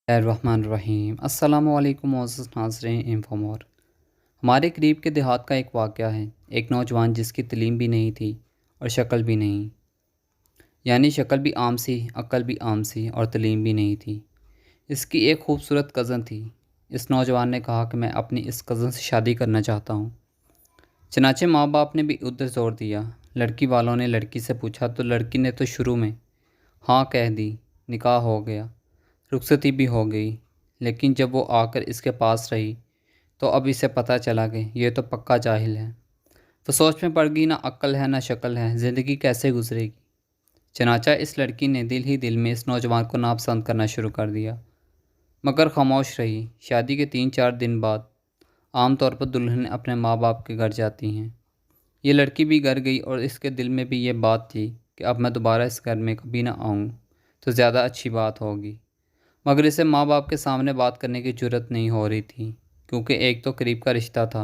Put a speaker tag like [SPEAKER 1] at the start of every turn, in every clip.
[SPEAKER 1] الرحمن الرحیم۔ السلام علیکم معزز ناظرین انفامور۔ ہمارے قریب کے دیہات کا ایک واقعہ ہے۔ ایک نوجوان جس کی تعلیم بھی نہیں تھی اور شکل بھی نہیں، یعنی شکل بھی عام سی، عقل بھی عام سی اور تعلیم بھی نہیں تھی۔ اس کی ایک خوبصورت کزن تھی۔ اس نوجوان نے کہا کہ میں اپنی اس کزن سے شادی کرنا چاہتا ہوں۔ چنانچہ ماں باپ نے بھی ادھر زور دیا۔ لڑکی والوں نے لڑکی سے پوچھا تو لڑکی نے تو شروع میں ہاں کہہ دی۔ نکاح ہو گیا، رخصتی بھی ہو گئی، لیکن جب وہ آ کر اس کے پاس رہی تو اب اسے پتہ چلا کہ یہ تو پکا جاہل ہے۔ وہ سوچ میں پڑ گئی، نہ عقل ہے نہ شکل ہے، زندگی کیسے گزرے گی۔ چنانچہ اس لڑکی نے دل ہی دل میں اس نوجوان کو ناپسند کرنا شروع کر دیا، مگر خاموش رہی۔ شادی کے 3-4 دن بعد عام طور پر دلہن اپنے ماں باپ کے گھر جاتی ہیں۔ یہ لڑکی بھی گھر گئی اور اس کے دل میں بھی یہ بات تھی کہ اب میں دوبارہ اس گھر میں کبھی نہ آؤں تو زیادہ اچھی بات ہوگی، مگر اسے ماں باپ کے سامنے بات کرنے کی جرت نہیں ہو رہی تھی، کیونکہ ایک تو قریب کا رشتہ تھا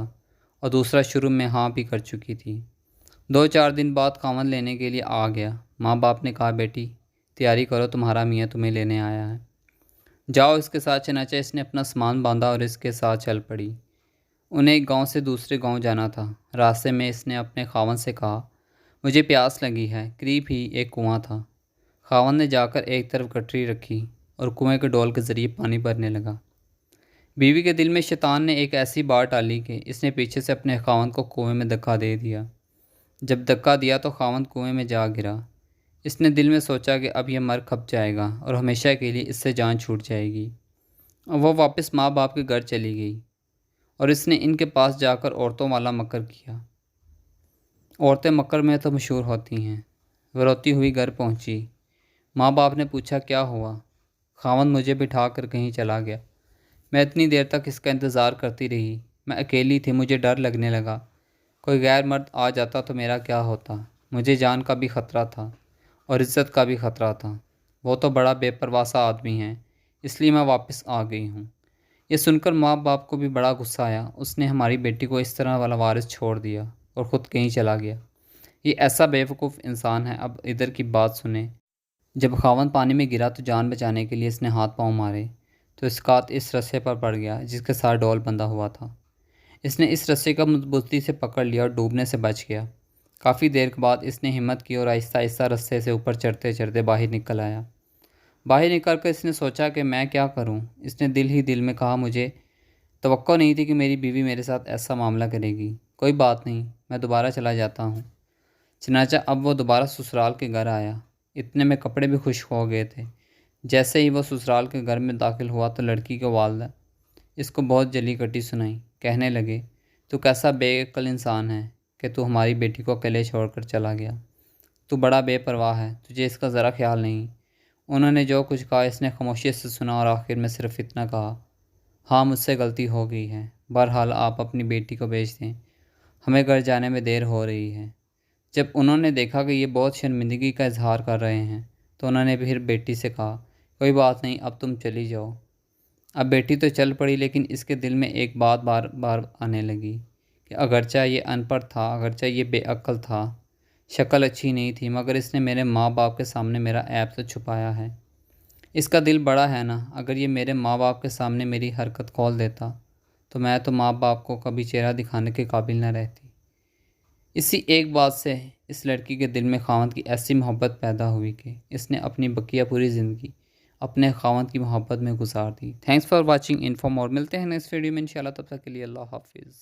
[SPEAKER 1] اور دوسرا شروع میں ہاں بھی کر چکی تھی۔ 2-4 دن بعد خاوند لینے کے لیے آ گیا۔ ماں باپ نے کہا بیٹی تیاری کرو، تمہارا میاں تمہیں لینے آیا ہے، جاؤ اس کے ساتھ۔ چنانچہ اس نے اپنا سامان باندھا اور اس کے ساتھ چل پڑی۔ انہیں ایک گاؤں سے دوسرے گاؤں جانا تھا۔ راستے میں اس نے اپنے خاوند سے کہا مجھے پیاس لگی ہے۔ قریب ہی ایک کنواں تھا۔ خاوند نے جا کر ایک طرف گٹری رکھی اور کنویں کے ڈول کے ذریعے پانی بھرنے لگا۔ بیوی کے دل میں شیطان نے ایک ایسی بات ڈالی کہ اس نے پیچھے سے اپنے خاوند کو کنویں میں دھکا دے دیا۔ جب دھکا دیا تو خاوند کنویں میں جا گرا۔ اس نے دل میں سوچا کہ اب یہ مر کھپ جائے گا اور ہمیشہ کے لیے اس سے جان چھوٹ جائے گی۔ وہ واپس ماں باپ کے گھر چلی گئی اور اس نے ان کے پاس جا کر عورتوں والا مکر کیا۔ عورتیں مکر میں تو مشہور ہوتی ہیں۔ وہ روتی ہوئی گھر پہنچی۔ ماں باپ نے پوچھا کیا ہوا؟ خاوند مجھے بٹھا کر کہیں چلا گیا۔ میں اتنی دیر تک اس کا انتظار کرتی رہی۔ میں اکیلی تھی، مجھے ڈر لگنے لگا، کوئی غیر مرد آ جاتا تو میرا کیا ہوتا۔ مجھے جان کا بھی خطرہ تھا اور عزت کا بھی خطرہ تھا۔ وہ تو بڑا بے پرواہ سا آدمی ہے، اس لیے میں واپس آ گئی ہوں۔ یہ سن کر ماں باپ کو بھی بڑا غصہ آیا۔ اس نے ہماری بیٹی کو اس طرح والا وارث چھوڑ دیا اور خود کہیں چلا گیا۔ یہ ایسا بیوقوف انسان ہے۔ اب ادھر کی بات سنیں۔ جب خاوند پانی میں گرا تو جان بچانے کے لیے اس نے ہاتھ پاؤں مارے تو اس کا ہاتھ اس رسے پر پڑ گیا جس کے ساتھ ڈول بندھا ہوا تھا۔ اس نے اس رسے کا مضبوطی سے پکڑ لیا اور ڈوبنے سے بچ گیا۔ کافی دیر کے بعد اس نے ہمت کی اور آہستہ آہستہ رسے سے اوپر چڑھتے چڑھتے باہر نکل آیا۔ باہر نکل کر اس نے سوچا کہ میں کیا کروں۔ اس نے دل ہی دل میں کہا مجھے توقع نہیں تھی کہ میری بیوی میرے ساتھ ایسا معاملہ کرے گی۔ کوئی بات نہیں، میں دوبارہ چلا جاتا ہوں۔ چنانچہ اب وہ دوبارہ سسرال کے گھر آیا۔ اتنے میں کپڑے بھی خشک ہو گئے تھے۔ جیسے ہی وہ سسرال کے گھر میں داخل ہوا تو لڑکی کے والدہ اس کو بہت جلی کٹی سنائی۔ کہنے لگے تو کیسا بے عقل انسان ہے کہ تو ہماری بیٹی کو اکیلے چھوڑ کر چلا گیا۔ تو بڑا بے پرواہ ہے، تجھے اس کا ذرا خیال نہیں۔ انہوں نے جو کچھ کہا اس نے خاموشی سے سنا اور آخر میں صرف اتنا کہا ہاں مجھ سے غلطی ہو گئی ہے، بہرحال آپ اپنی بیٹی کو بھیج دیں، ہمیں گھر جانے میں دیر ہو رہی ہے۔ جب انہوں نے دیکھا کہ یہ بہت شرمندگی کا اظہار کر رہے ہیں تو انہوں نے پھر بیٹی سے کہا کوئی بات نہیں، اب تم چلی جاؤ۔ اب بیٹی تو چل پڑی، لیکن اس کے دل میں ایک بات بار بار آنے لگی کہ اگرچہ یہ ان پڑھ تھا، اگرچہ یہ بے عقل تھا، شکل اچھی نہیں تھی، مگر اس نے میرے ماں باپ کے سامنے میرا عیب تو چھپایا ہے۔ اس کا دل بڑا ہے نا، اگر یہ میرے ماں باپ کے سامنے میری حرکت کھول دیتا تو میں تو ماں باپ کو کبھی چہرہ دکھانے کے قابل نہ رہتی۔ اسی ایک بات سے اس لڑکی کے دل میں خاوند کی ایسی محبت پیدا ہوئی کہ اس نے اپنی بقیہ پوری زندگی اپنے خاوند کی محبت میں گزار دی۔ تھینکس فار واچنگ انفو مور۔ ملتے ہیں نیکسٹ ویڈیو میں انشاءاللہ، تب تک کے لیے اللہ حافظ۔